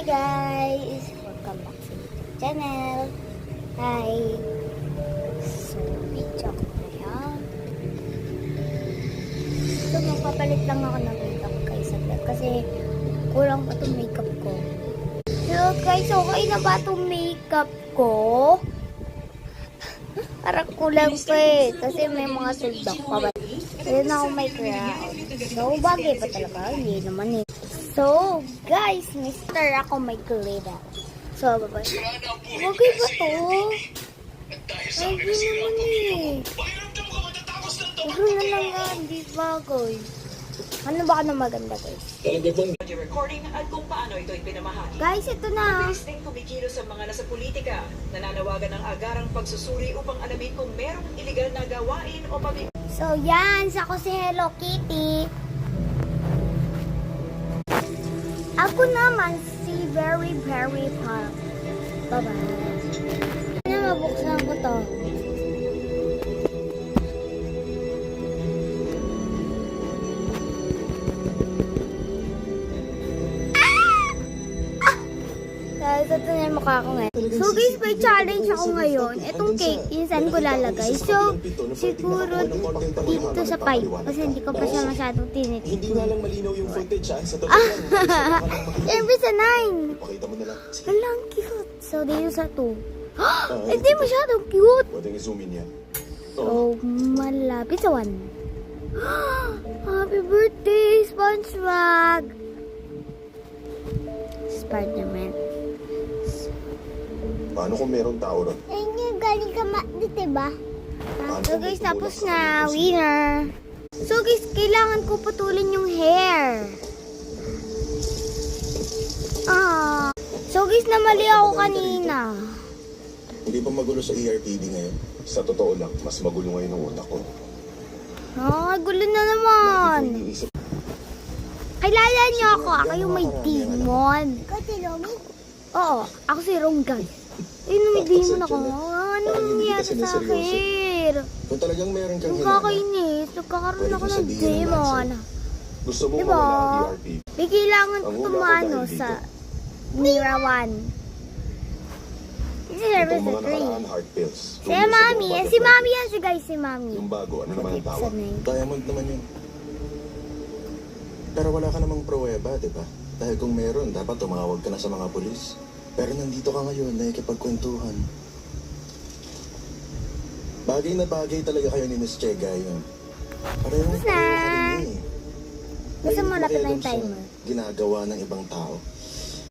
guys! Welcome back to the channel. Hi! So, video ko na yan. So, magpapalit lang ako ng makeup guys saglit kasi kulang pa itong makeup ko. Hello guys, okay na ba itong makeup ko? Parang kulang pa eh. Kasi may mga suldak pa ba? Kaya na ako may crown. So, bagay pa talaga. Hindi naman eh. So, guys, mister ako may glitter. So, babay. Bagay ba to? Bagay naman eh. Ano na lang nga, hindi bagay. Ano ba ka na maganda guys? Recording at kung paano ito ipinamahagi. Guys, ito na. Mabilis din kumikilos sa mga nasa politika. Nananawagan ng agarang pagsusuri upang alamin kung merong iligal na gawain o pamimigay. So, yan. Ako si Hello Kitty. Ako naman si Very Pop. Bye-bye. Ano, mabuksan ko to. Guys, ito na yung mukha ko ngayon. So guys, may challenge ako ngayon. Itong cake, saan ko lalagay? So, siguro dito sa pipe. Kasi hindi ko pa siya masyadong tinitignan. Hindi nga lang malinaw yung footage sa totoo lang. Siyempre sa 9. Pakita mo na lang. Sige. Walang cute. So, dito sa 2. Hindi masyadong cute. Pwedeng i-zoom in yan. So, malapit sa 1. Happy birthday, SpongeBob! Spider-Man. Paano kung meron tao ron? Ayun, galing ka dito ba? So guys, tapos na. Winner. So guys, kailangan ko putulin yung hair. So guys, namali ako kanina. Hindi pa magulo sa ERPD ngayon. Sa totoo lang, mas magulo ngayon ang utak ko. Gulo na naman. Iniisip Kilala niyo ako. Ako yung may demon. Ikaw si Romy? Oo, ako si Ronggan. Ayun, may demon ako. Ano nangyari sa akin? kung talagang meron kang Nakakainis. Nagkakaroon ako ng demon. Gusto mo Diba? mawala ang ERPD? May kailangan ko Ang una ko tumano dahil sa Mira 1. This is Itong service mga 3. nakaraan heart pills. Si Mami. Si Mami yan siya guys. Si Mami. Yung bago, ano naman ang tawag? Sa name. Diamond naman yun. Pero wala ka namang pruweba, di ba? Dahil kung meron, dapat tumawag ka na sa mga pulis. Pero nandito ka ngayon, nakikipagkwentuhan. Bagay na bagay talaga kayo ni Miss Che ngayon. Parehong Tapos na. kayo rin eh. Gusto mo Ayaw lapit na makialam yung sa timer. ginagawa ng ibang tao.